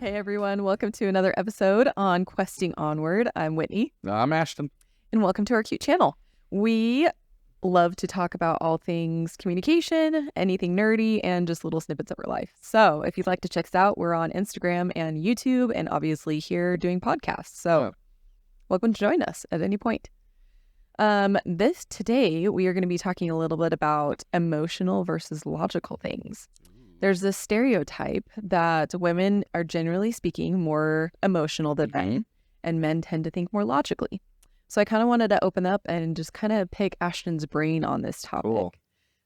Hey everyone, welcome to another episode on Questing Onward. I'm Whitney. I'm Ashton. And welcome to our cute channel. We love to talk about all things communication, anything nerdy, and just little snippets of our life. So if you'd like to check us out, we're on Instagram and YouTube, and obviously here doing podcasts. So welcome to join us at any point. Today we are going to be talking a little bit about emotional versus logical things. There's this stereotype that women are generally speaking more emotional than men, and men tend to think more logically. So I kind of wanted to open up and just kind of pick Ashton's brain on this topic. Cool.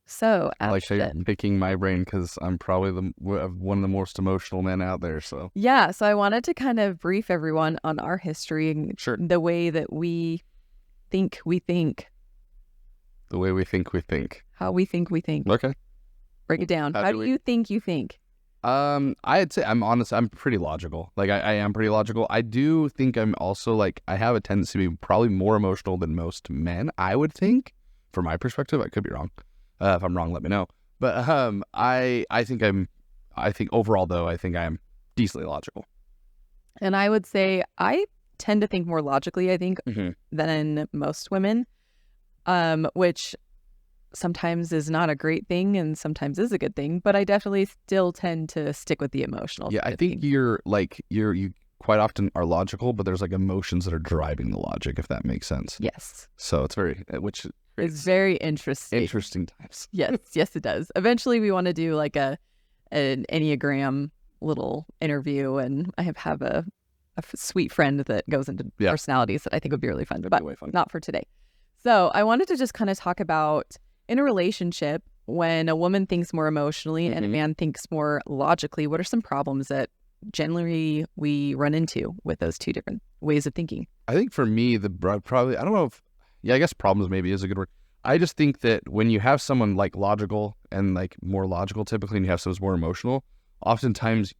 So, I like how Ashton. you're picking my brain because I'm probably one of the most emotional men out there. So Yeah, so I wanted to kind of brief everyone on our history and Sure. the way that we think we think, the way we think we think. how we think we think. Okay. Break it down. How How do do we- you think you think? I'd say I'm honest. I'm pretty logical. Like I am pretty logical. I do think I'm also like I have a tendency to be probably more emotional than most men. I would think, from my perspective. I could be wrong. If I'm wrong, let me know. But I think overall though, I think I am decently logical. And I would say I tend to think more logically, I think, than most women, which sometimes is not a great thing and sometimes is a good thing, but I definitely still tend to stick with the emotional. Yeah, I think you quite often are logical, but there's like emotions that are driving the logic, if that makes sense. Yes. So it's which It's creates very interesting. interesting times. Yes, yes, it does. Eventually we want to do like an Enneagram little interview, and I have a sweet friend that goes into personalities that I think would be really fun, but Way fun. not for today. So I wanted to just kind of talk about in a relationship, when a woman thinks more emotionally and a man thinks more logically, what are some problems that generally we run into with those two different ways of thinking? I think for me, probably, I don't know if, I guess problems maybe is a good word. I just think that when you have someone like logical and like more logical typically, and you have someone who's more emotional, oftentimes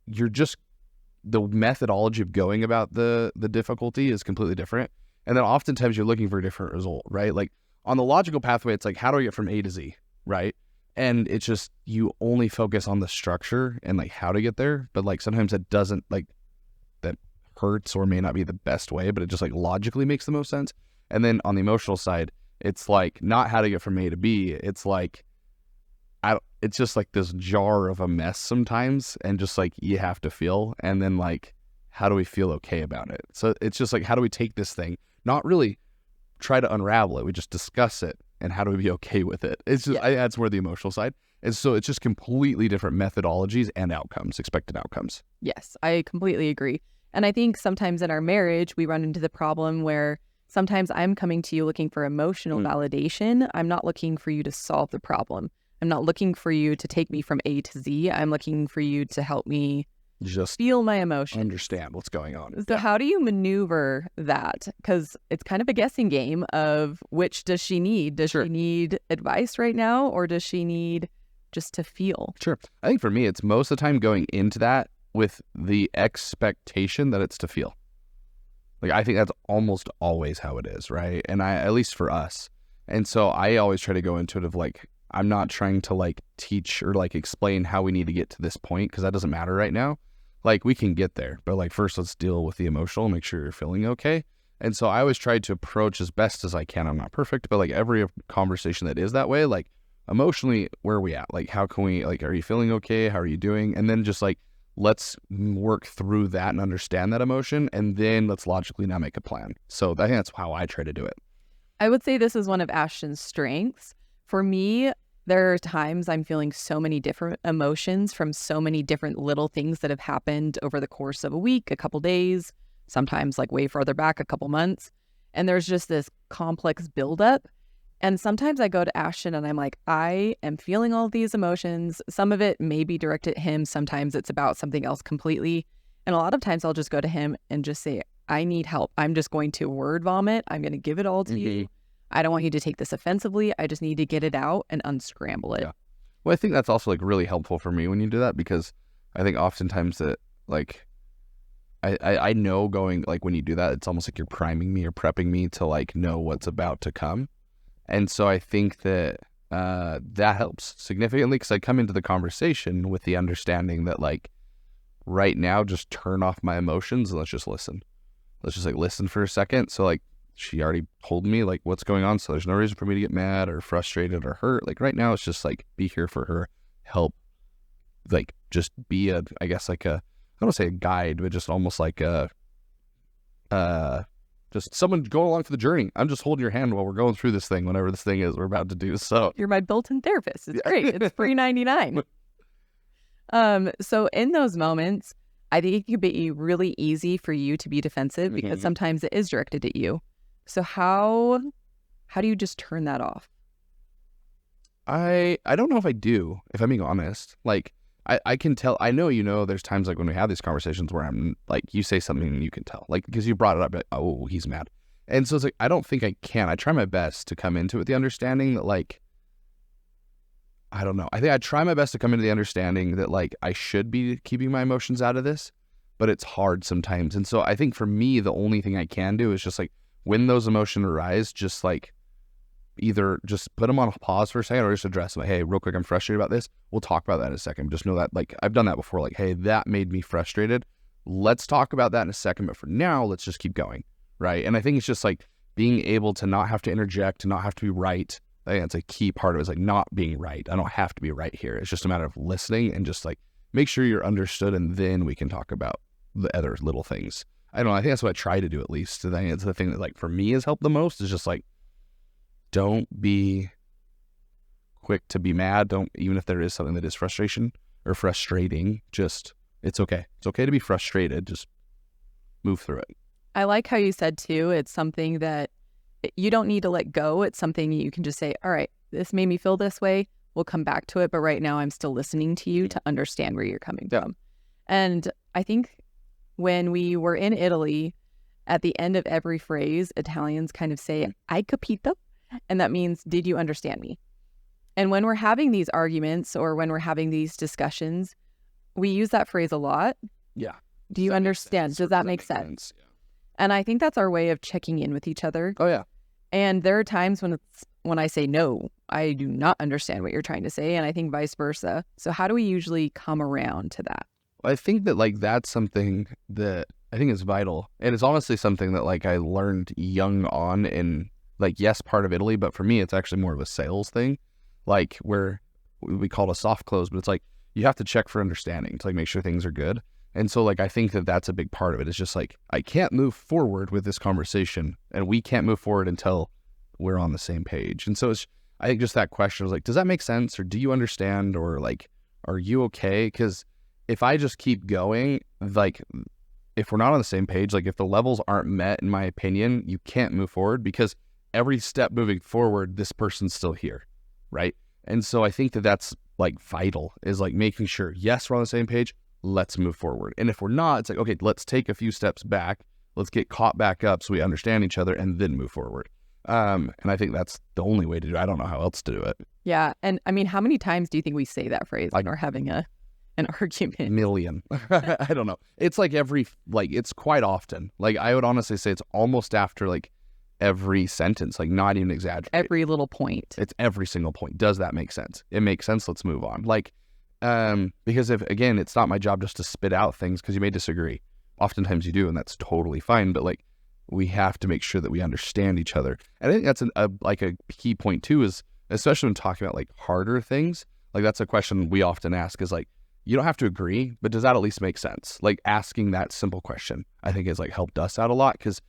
the methodology of going about the difficulty is completely different. And then oftentimes you're looking for a different result, right? Like on the logical pathway, it's like, how do I get from A to Z, right? And it's just, you only focus on the structure and like how to get there. But like sometimes that doesn't like, that hurts or may not be the best way, but it just like logically makes the most sense. And then on the emotional side, it's like not how to get from A to B. It's like, it's just like this jar of a mess sometimes, and just like you have to feel, and then like, how do we feel okay about it? So it's just like, how do we take this thing, not really try to unravel it, we just discuss it, and how do we be okay with it? It's just, that's where the emotional side. And so it's just completely different methodologies and outcomes, expected outcomes. Yes, I completely agree. And I think sometimes in our marriage, we run into the problem where sometimes I'm coming to you looking for emotional validation. I'm not looking for you to solve the problem. I'm not looking for you to take me from A to Z. I'm looking for you to help me just feel my emotions. Understand what's going on. So how do you maneuver that? Because it's kind of a guessing game of which does she need? Does she need advice right now, or does she need just to feel? Sure. I think for me, it's most of the time going into that with the expectation that it's to feel. Like, I think that's almost always how it is, right? And at least for us. And so I always try to go into it of like, I'm not trying to like teach or like explain how we need to get to this point, because that doesn't matter right now. Like, we can get there, but like first let's deal with the emotional, make sure you're feeling okay. And so I always try to approach as best as I can. I'm not perfect, but like every conversation that is that way, like emotionally, where are we at? Like, how can we, like, are you feeling okay? How are you doing? And then just like, let's work through that and understand that emotion. And then let's logically now make a plan. So I think that's how I try to do it. I would say this is one of Ashton's strengths. For me, there are times I'm feeling so many different emotions from so many different little things that have happened over the course of a week, a couple days, sometimes like way further back, a couple months. And there's just this complex buildup. And sometimes I go to Ashton and I'm like, I am feeling all these emotions. Some of it may be directed at him. Sometimes it's about something else completely. And a lot of times I'll just go to him and just say, I need help. I'm just going to word vomit. I'm going to give it all to you. I don't want you to take this offensively. I just need to get it out and unscramble it. Yeah. Well, I think that's also like really helpful for me when you do that, because I think oftentimes that like, I know going like when you do that, it's almost like you're priming me or prepping me to like know what's about to come. And so I think that that helps significantly, because I come into the conversation with the understanding that like right now just turn off my emotions and let's just listen. Let's just like listen for a second. So like she already told me like what's going on. So there's no reason for me to get mad or frustrated or hurt. Like right now it's just like be here for her, help, like just be a, I guess like a, I don't want to say a guide, but just almost like a, just someone going along for the journey. I'm just holding your hand while we're going through this thing, whatever this thing is we're about to do. So You're my built-in therapist. It's great. It's free 99. So in those moments, I think it can be really easy for you to be defensive because sometimes it is directed at you. So how do you just turn that off? I don't know if I do, if I'm being honest. Like I can tell, I know, there's times like when we have these conversations where I'm like, you say something and you can tell, like, because you brought it up, like, oh, he's mad. And so it's like, I don't think I can. I try my best to come into it with the understanding that like, I don't know. I think I try my best to come into the understanding that like I should be keeping my emotions out of this, but it's hard sometimes. And so I think for me, the only thing I can do is just like when those emotions arise, just like either just put them on a pause for a second or just address them. Like, hey, real quick, I'm frustrated about this. We'll talk about that in a second. Just know that like I've done that before. Like, hey, that made me frustrated. Let's talk about that in a second. But for now, let's just keep going. Right. And I think it's just like being able to not have to interject, to not have to be right. I think that's a key part of it, is like not being right. I don't have to be right here. It's just a matter of listening and just like make sure you're understood, and then we can talk about the other little things. I don't know. I think that's what I try to do, at least. I think it's the thing that like for me has helped the most, is just like, don't be quick to be mad. Don't, even if there is something that is frustration or frustrating, just, it's okay. It's okay to be frustrated. Just move through it. I like how you said too, it's something that you don't need to let go. It's something you can just say, all right, this made me feel this way. We'll come back to it. But right now I'm still listening to you to understand where you're coming from. And I think when we were in Italy, at the end of every phrase, Italians kind of say, "I capito." And that means, did you understand me? And when we're having these arguments or when we're having these discussions, we use that phrase a lot. Yeah. Do you understand? Does that make sense? Yeah. And I think that's our way of checking in with each other. Oh, yeah. And there are times when I say, no, I do not understand what you're trying to say. And I think vice versa. So how do we usually come around to that? I think that like that's something that I think is vital. And it's honestly something that like I learned young on in like, yes, part of Italy, but for me, it's actually more of a sales thing, like where we call it a soft close, but it's like, you have to check for understanding to like make sure things are good. And so like, I think that that's a big part of it. It's just like, I can't move forward with this conversation, and we can't move forward until we're on the same page. And so it's, I think just that question was like, does that make sense? Or do you understand? Or like, are you okay? Because if I just keep going, like, if we're not on the same page, like if the levels aren't met, in my opinion, you can't move forward, because every step moving forward, this person's still here, right? And so I think that that's like vital, is like making sure, yes, we're on the same page, let's move forward. And if we're not, it's like, okay, let's take a few steps back, let's get caught back up so we understand each other, and then move forward. And I think that's the only way to do it. I don't know how else to do it. Yeah. And I mean, how many times do you think we say that phrase when we're having an argument? Million. I don't know. It's like it's quite often. Like I would honestly say it's almost after like every sentence, like not even exaggerating. Every little point. It's every single point. Does that make sense? It makes sense. Let's move on. Like, because if, again, it's not my job just to spit out things, because you may disagree. Oftentimes you do, and that's totally fine. But like, we have to make sure that we understand each other. And I think that's a key point too, is especially when talking about like harder things, like that's a question we often ask, is like, you don't have to agree, but does that at least make sense? Like asking that simple question, I think has like helped us out a lot, because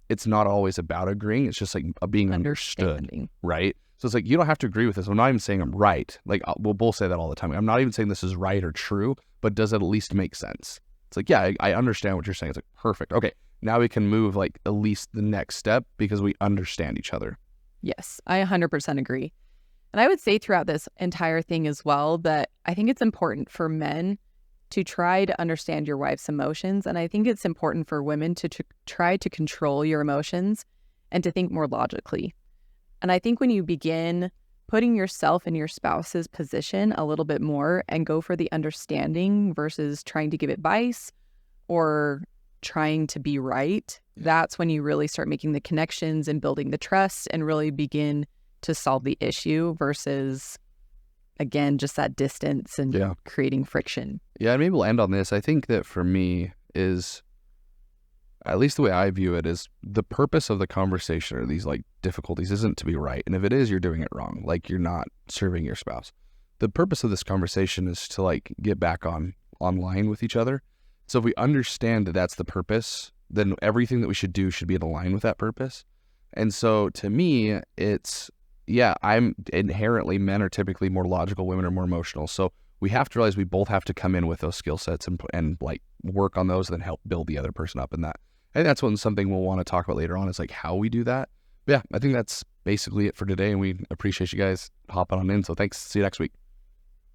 it's not always about agreeing. It's just like being understood, right? So it's like, you don't have to agree with this. I'm not even saying I'm right. Like we'll both say that all the time. I'm not even saying this is right or true, but does it at least make sense? It's like, yeah, I understand what you're saying. It's like, perfect. Okay, now we can move like at least the next step, because we understand each other. Yes, I 100% agree. And I would say throughout this entire thing as well, that I think it's important for men to try to understand your wife's emotions. And I think it's important for women to try to control your emotions and to think more logically. And I think when you begin putting yourself in your spouse's position a little bit more and go for the understanding versus trying to give advice or trying to be right, that's when you really start making the connections and building the trust and really begin to solve the issue versus again, just that distance and Yeah. creating friction. Yeah, and maybe we'll end on this. I think that for me is, at least the way I view it, is the purpose of the conversation or these like difficulties isn't to be right. And if it is, you're doing it wrong. Like you're not serving your spouse. The purpose of this conversation is to like get back online with each other. So if we understand that that's the purpose, then everything that we should do should be in line with that purpose. And so to me, it's, yeah, I'm inherently, men are typically more logical, women are more emotional. So we have to realize we both have to come in with those skill sets and like work on those and then help build the other person up in that. I think that's something we'll want to talk about later on, is like how we do that. But yeah, I think that's basically it for today, and we appreciate you guys hopping on in. So thanks. See you next week.